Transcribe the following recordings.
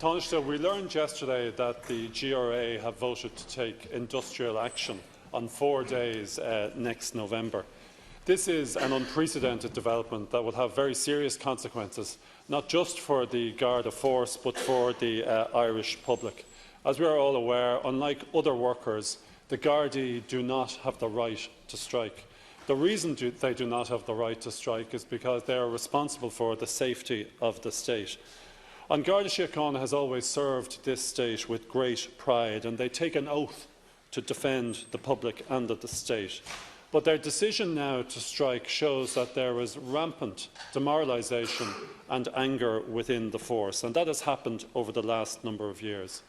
Taoiseach, we learned yesterday that the GRA have voted to take industrial action on 4 days next November. This is an unprecedented development that will have very serious consequences, not just for the Garda force, but for the Irish public. As we are all aware, unlike other workers, the Gardaí do not have the right to strike. The reason they do not have the right to strike is because they are responsible for the safety of the state. An Garda Síochána has always served this state with great pride, and they take an oath to defend the public and the state. But their decision now to strike shows that there is rampant demoralisation and anger within the force, and that has happened over the last number of years.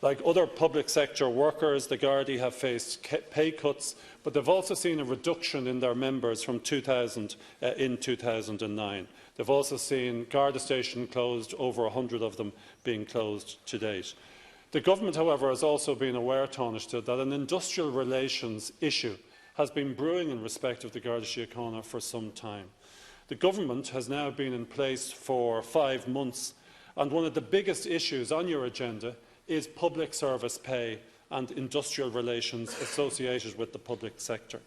Like other public sector workers, the Gardaí have faced pay cuts, but they've also seen a reduction in their members from 2000 in 2009. They've also seen Garda stations closed, over 100 of them being closed to date. The government, however, has also been aware, Taoiseach, that an industrial relations issue has been brewing in respect of the Garda Síochána for some time. The government has now been in place for 5 months, and one of the biggest issues on your agenda is public service pay and industrial relations associated with the public sector.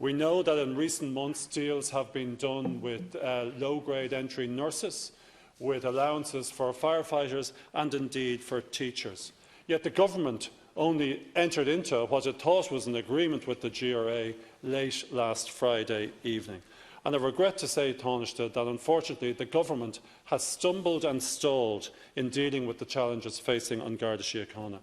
We know that in recent months deals have been done with low-grade entry nurses, with allowances for firefighters and indeed for teachers. Yet the government only entered into what it thought was an agreement with the GRA late last Friday evening. And I regret to say, Taoiseach, that unfortunately the government has stumbled and stalled in dealing with the challenges facing An Garda Síochána.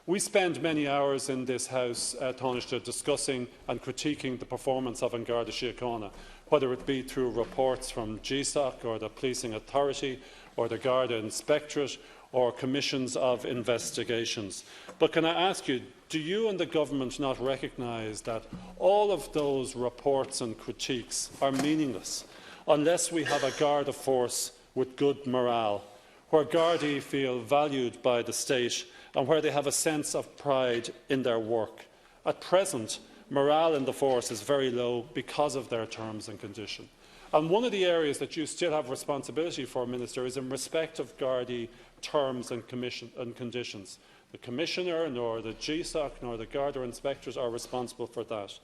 We spend many hours in this House, Taoiseach, discussing and critiquing the performance of An Garda Síochána, whether it be through reports from GSOC or the Policing Authority or the Garda Inspectorate or commissions of investigations. But can I ask you, do you and the government not recognise that all of those reports and critiques are meaningless unless we have a Garda force with good morale, where Gardaí feel valued by the state and where they have a sense of pride in their work? At present, morale in the force is very low because of their terms and conditions. And one of the areas that you still have responsibility for, Minister, is in respect of Gardaí terms and conditions. The Commissioner, nor the GSOC, nor the Garda inspectors are responsible for that.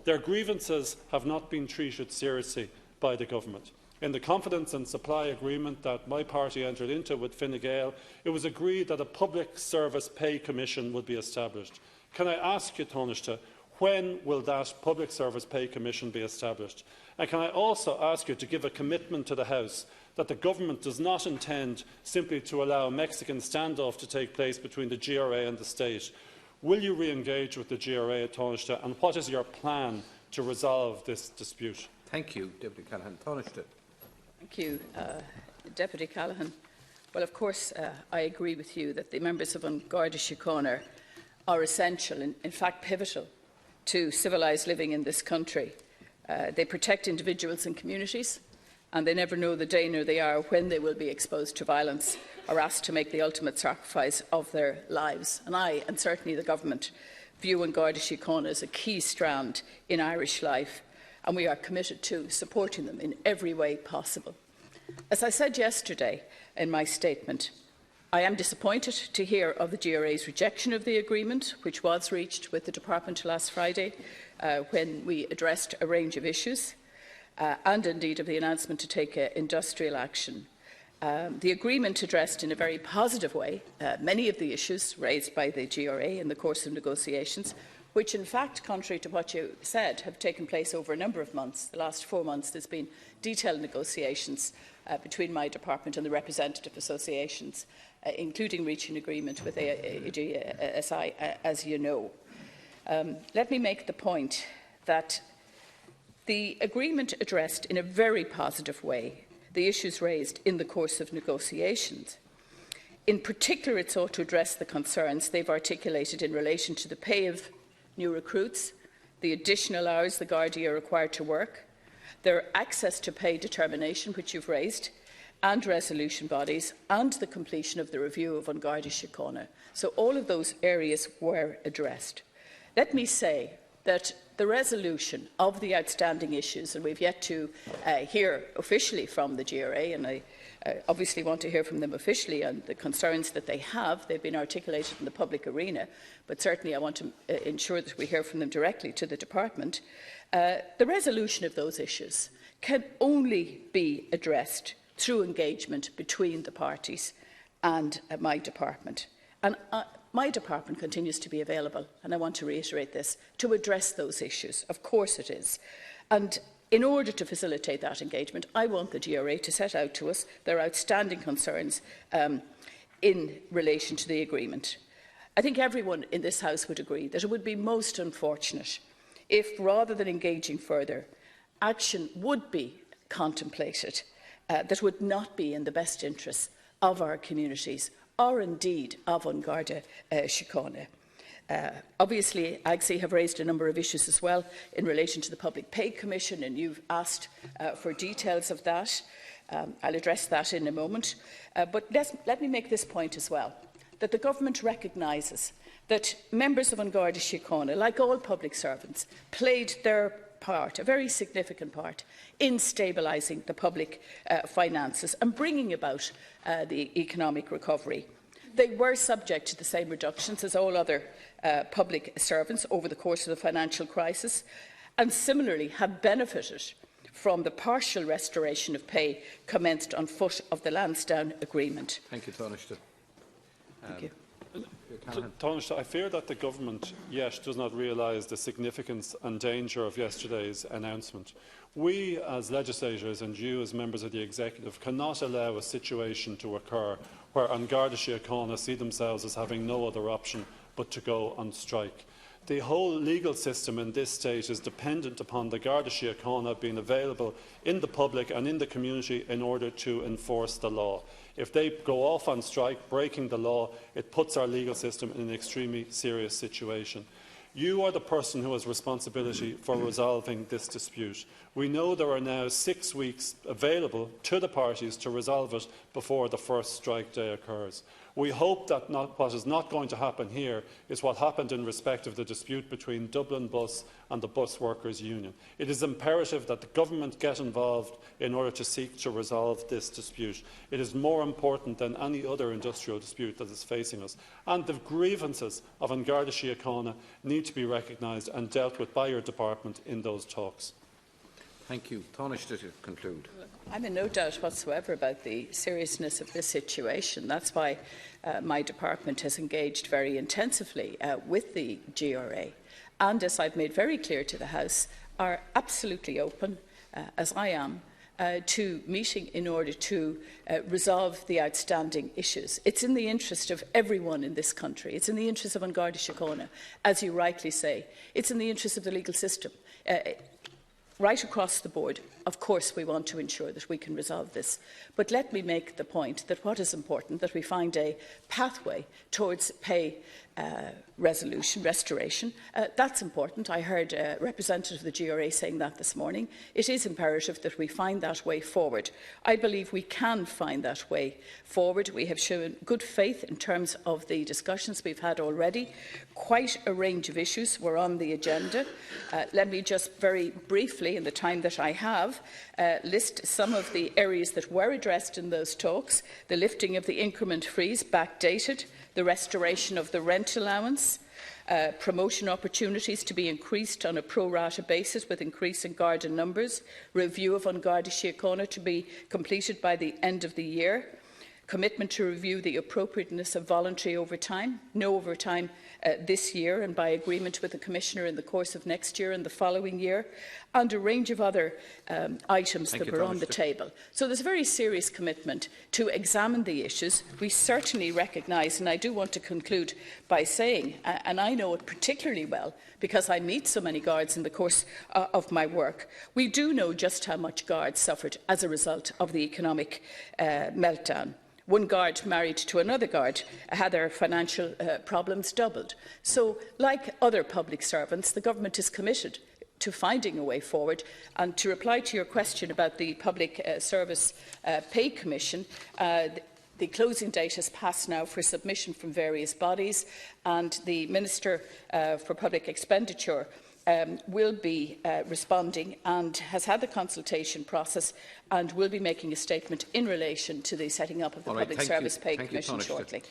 Their grievances have not been treated seriously by the government. In the confidence and supply agreement that my party entered into with Fine Gael, it was agreed that a public service pay commission would be established. Can I ask you, Taoiseach, when will that public service pay commission be established? And can I also ask you to give a commitment to the House that the government does not intend simply to allow a Mexican standoff to take place between the GRA and the state? Will you re-engage with the GRA, Taoiseach, and what is your plan to resolve this dispute? Thank you, Deputy Callaghan. Taoiseach. Thank you, Deputy Callaghan. Well, of course, I agree with you that the members of An Garda Síochána are essential, in fact pivotal, to civilised living in this country. They protect individuals and communities, and they never know the day nor the hour when they will be exposed to violence or asked to make the ultimate sacrifice of their lives. And I, and certainly the government, view An Garda Síochána as a key strand in Irish life, and we are committed to supporting them in every way possible. As I said yesterday in my statement, I am disappointed to hear of the GRA's rejection of the agreement, which was reached with the Department last Friday when we addressed a range of issues, and indeed of the announcement to take industrial action. The agreement addressed in a very positive way many of the issues raised by the GRA in the course of negotiations, which in fact, contrary to what you said, have taken place over a number of months. The last 4 months there has been detailed negotiations between my department and the representative associations, including reaching agreement with AGSI, as you know. Let me make the point that the agreement addressed in a very positive way the issues raised in the course of negotiations. In particular, it sought to address the concerns they've articulated in relation to the pay of new recruits, the additional hours the Gardaí are required to work, their access to pay determination, which you've raised, and resolution bodies, and the completion of the review of An Garda Síochána. So all of those areas were addressed. Let me say that the resolution of the outstanding issues, and we've yet to hear officially from the GRA, and I obviously want to hear from them officially on the concerns that they have. They've been articulated in the public arena, but certainly I want to ensure that we hear from them directly to the department. The resolution of those issues can only be addressed through engagement between the parties and my department. And my department continues to be available, and I want to reiterate this, to address those issues. Of course it is. And in order to facilitate that engagement, I want the GRA to set out to us their outstanding concerns in relation to the agreement. I think everyone in this House would agree that it would be most unfortunate if, rather than engaging further, action would be contemplated that would not be in the best interests of our communities, or indeed of Garda Síochána. Obviously, AGSI have raised a number of issues as well in relation to the Public Pay Commission, and you've asked for details of that. I'll address that in a moment. But let me make this point as well, that the government recognises that members of Garda Síochána, like all public servants, played their part, a very significant part, in stabilising the public finances and bringing about the economic recovery. They were subject to the same reductions as all other public servants over the course of the financial crisis, and similarly have benefited from the partial restoration of pay commenced on foot of the Lansdowne Agreement. Thank you, Taoiseach. Thank you. Taoiseach, I fear that the government yet does not realise the significance and danger of yesterday's announcement. We, as legislators, and you, as members of the executive, cannot allow a situation to occur where Garda Síochána see themselves as having no other option but to go on strike. The whole legal system in this state is dependent upon the Garda Síochána being available in the public and in the community in order to enforce the law. If they go off on strike, breaking the law, it puts our legal system in an extremely serious situation. You are the person who has responsibility for resolving this dispute. We know there are now 6 weeks available to the parties to resolve it before the first strike day occurs. We hope that what is not going to happen here is what happened in respect of the dispute between Dublin Bus and the Bus Workers Union. It is imperative that the government get involved in order to seek to resolve this dispute. It is more important than any other industrial dispute that is facing us. And the grievances of Garda Síochána need to be recognised and dealt with by your department in those talks. Thank you. Taoiseach, to conclude. I'm in no doubt whatsoever about the seriousness of this situation. That's why my department has engaged very intensively with the GRA, and, as I've made very clear to the House, are absolutely open, as I am, to meeting in order to resolve the outstanding issues. It's in the interest of everyone in this country. It's in the interest of Garda Síochána, as you rightly say. It's in the interest of the legal system. Right across the board, of course, we want to ensure that we can resolve this. But let me make the point that what is important, that we find a pathway towards pay restoration. That's important. I heard a representative of the GRA saying that this morning. It is imperative that we find that way forward. I believe we can find that way forward. We have shown good faith in terms of the discussions we've had already. Quite a range of issues were on the agenda. Let me just very briefly, in the time that I have, list some of the areas that were addressed in those talks: the lifting of the increment freeze, backdated, the restoration of the rent allowance, promotion opportunities to be increased on a pro-rata basis with increasing Garda numbers, review of Garda Síochána to be completed by the end of the year, commitment to review the appropriateness of voluntary overtime, no overtime this year, and by agreement with the Commissioner in the course of next year and the following year, and a range of other items that were on the table. So there's a very serious commitment to examine the issues. We certainly recognise, and I do want to conclude by saying, and I know it particularly well because I meet so many guards in the course of my work, we do know just how much guards suffered as a result of the economic meltdown. One guard married to another guard had their financial problems doubled. So, like other public servants, the government is committed to finding a way forward. And to reply to your question about the Public Service Pay Commission, the closing date has passed now for submission from various bodies, and the Minister for Public Expenditure will be responding and has had the consultation process and will be making a statement in relation to the setting up of the Public Service Pay Commission shortly.